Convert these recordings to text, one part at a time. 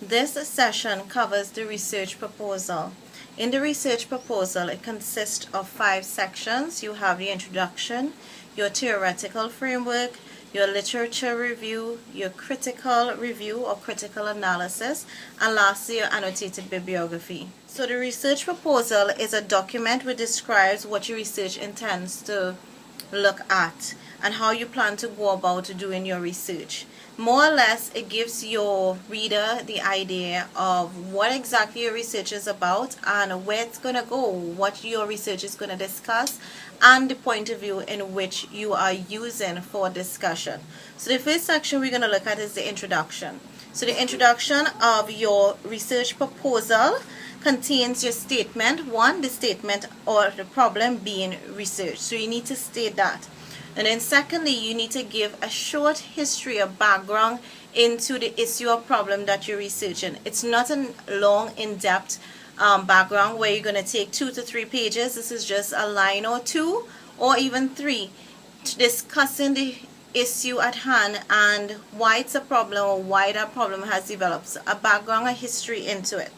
This session covers the research proposal. In the research proposal, it consists of 5 sections. You have the introduction, your theoretical framework, your literature review, your critical review or critical analysis, and lastly, your annotated bibliography. So the research proposal is a document which describes what your research intends to look at and how you plan to go about doing your research. More or less, it gives your reader the idea of what exactly your research is about and where it's going to go, what your research is going to discuss, and the point of view in which you are using for discussion. So the first section we're going to look at is the introduction. So the introduction of your research proposal contains your statement. One, the statement or the problem being researched. So you need to state that. And then secondly, you need to give a short history or background into the issue or problem that you're researching. It's not a long, in-depth background where you're going to take 2 to 3 pages. This is just a line or 2 or even 3 discussing the issue at hand and why it's a problem or why that problem has developed. So a background, a history into it.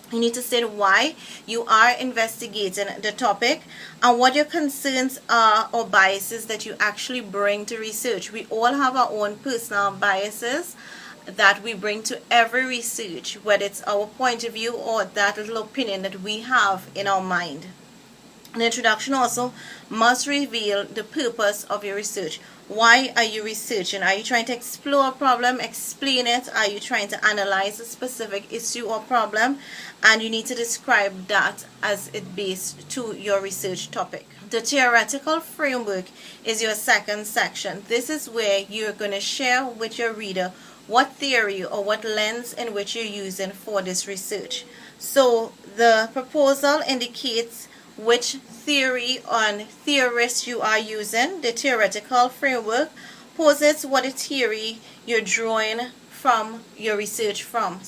You need to state why you are investigating the topic and what your concerns are or biases that you actually bring to research. We all have our own personal biases that we bring to every research, whether it's our point of view or that little opinion that we have in our mind. The introduction also must reveal the purpose of your research. Why are you researching? Are you trying to explore a problem, explain it? Are you trying to analyze a specific issue or problem? And you need to describe that as it based to your research topic. The theoretical framework is your second section. This is where you're going to share with your reader what theory or what lens in which you're using for this research. So the proposal indicates which theory or theorist you are using. The theoretical framework posits what a theory you're drawing from your research from.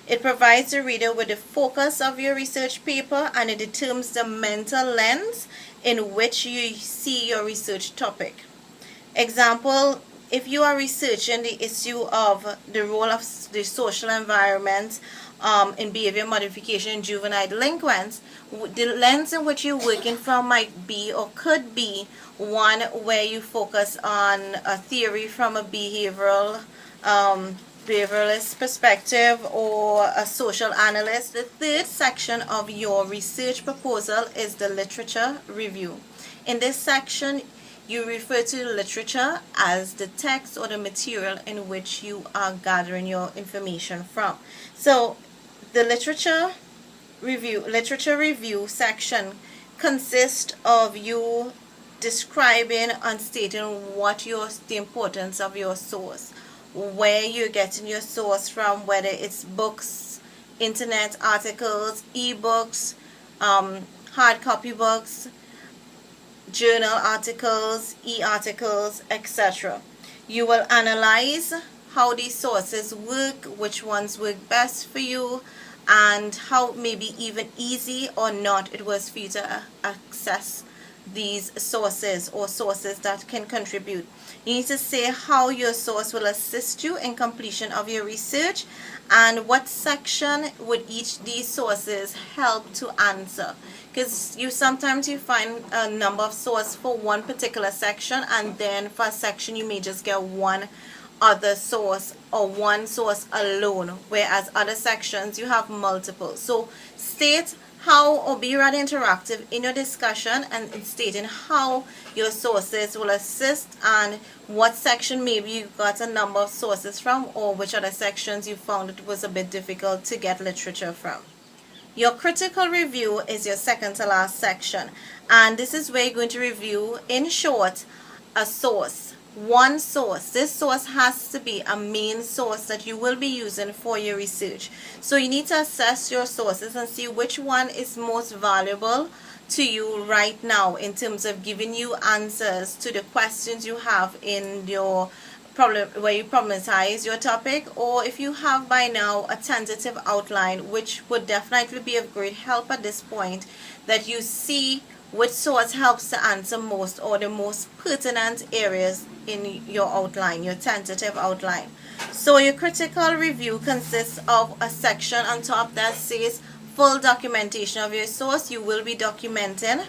It provides the reader with the focus of your research paper and it determines the mental lens in which you see your research topic. Example, if you are researching the issue of the role of the social environment in behavior modification in juvenile delinquents, the lens in which you're working from might be or could be one where you focus on a theory from a behavioralist perspective or a social analyst. The third section of your research proposal is the literature review. In this section, you refer to the literature as the text or the material in which you are gathering your information from. So the literature review section consists of you describing and stating what the importance of your source, where you're getting your source from, whether it's books, internet articles, ebooks, hard copy books, journal articles, e-articles, etc. You will analyze how these sources work, which ones work best for you, and how maybe even easy or not it was for you to access these sources or sources that can contribute. You need to say how your source will assist you in completion of your research and what section would each these sources help to answer, because sometimes you find a number of sources for one particular section and then for a section you may just get one other source or one source alone, whereas other sections you have multiple. So state how or be rather interactive in your discussion and in stating how your sources will assist and what section maybe you got a number of sources from or which other sections you found it was a bit difficult to get literature from. Your critical review is your second to last section, and this is where you're going to review in short a source. One source. This source has to be a main source that you will be using for your research. So you need to assess your sources and see which one is most valuable to you right now in terms of giving you answers to the questions you have in your problem, where you problematize your topic, or if you have by now a tentative outline, which would definitely be of great help at this point, that you see which source helps to answer most or the most pertinent areas in your outline, your tentative outline. So your critical review consists of a section on top that says full documentation of your source. You will be documenting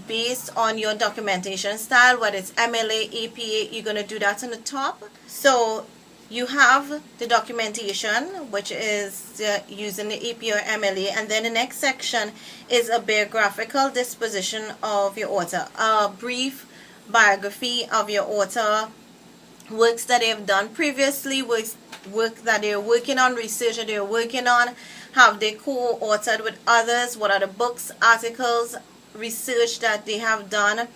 based on your documentation style, whether it's MLA, APA, you're going to do that on the top. So you have the documentation, which is using the APA or MLA, and then the next section is a biographical disposition of your author, a brief biography of your author, works that they have done previously, work that they're working on, research that they're working on, have they co-authored with others, what are the books, articles, research that they have done,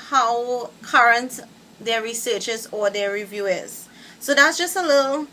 how current their research is or their review is. So that's just a little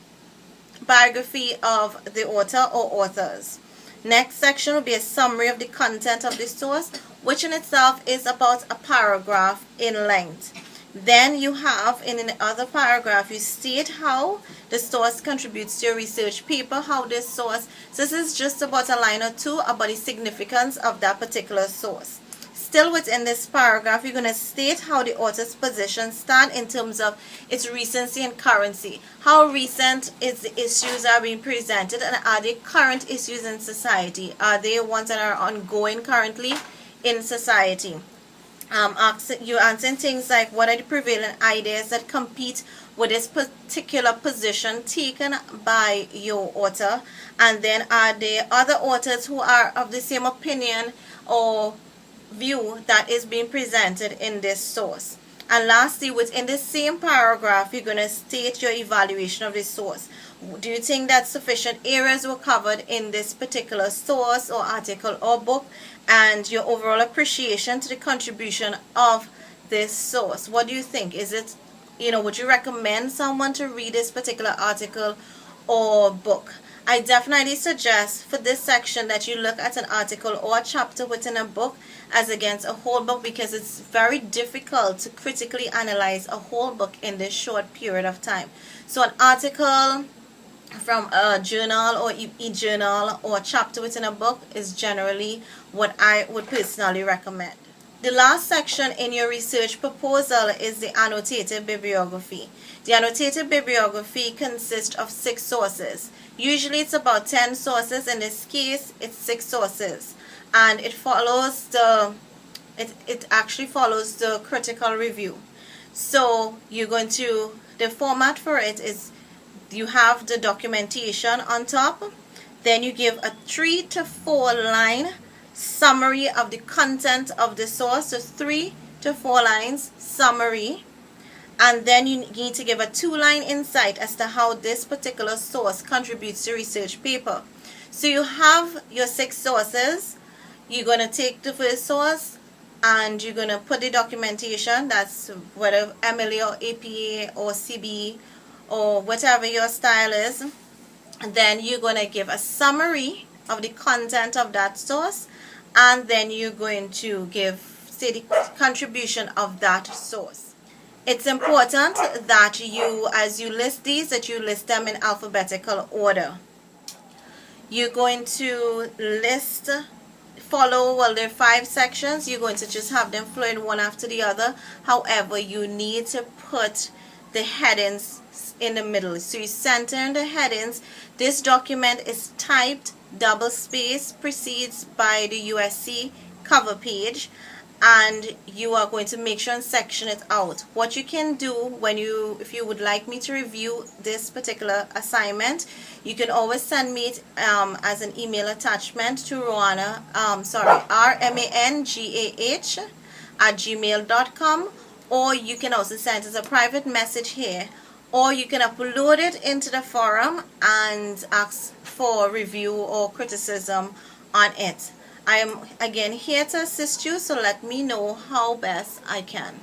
biography of the author or authors. Next section will be a summary of the content of the source, which in itself is about a paragraph in length. Then you have in the other paragraph, you state how the source contributes to your research paper, how this source, so this is just about a line or two about the significance of that particular source. Still within this paragraph, you're going to state how the author's position stand in terms of its recency and currency. How recent is the issues are being presented, and are they current issues in society? Are they ones that are ongoing currently in society? You're answering things like, what are the prevailing ideas that compete with this particular position taken by your author? And then are there other authors who are of the same opinion or view that is being presented in this source? And lastly, within the same paragraph, you're going to state your evaluation of this source. Do you think that sufficient areas were covered in this particular source or article or book? And your overall appreciation to the contribution of this source. What do you think? Is it, would you recommend someone to read this particular article or book? I definitely suggest for this section that you look at an article or a chapter within a book as against a whole book, because it's very difficult to critically analyze a whole book in this short period of time. So an article from a journal or e-journal or a chapter within a book is generally what I would personally recommend. The last section in your research proposal is the annotated bibliography. The annotated bibliography consists of 6 sources. Usually it's about 10 sources. In this case, it's 6 sources. And it actually follows the critical review. So the format for it is, you have the documentation on top, then you give a 3 to 4 line summary of the content of the source, so 3 to 4 lines summary, and then you need to give a 2-line insight as to how this particular source contributes to research paper. So you have your 6 sources. You're going to take the first source and you're going to put the documentation, that's whether MLA or APA or CB or whatever your style is, and then you're going to give a summary of the content of that source, and then you're going to say the contribution of that source. It's important that as you list these, that you list them in alphabetical order. You're going to there are 5 sections. You're going to just have them flowing one after the other. However, you need to put the headings in the middle. So you center in the headings. This document is typed, double space, precedes by the USC cover page, and you are going to make sure and section it out. What you can do if you would like me to review this particular assignment, you can always send me it as an email attachment to rmangah@gmail.com, or you can also send us a private message here, or you can upload it into the forum and ask for review or criticism on it. I am again here to assist you, so let me know how best I can.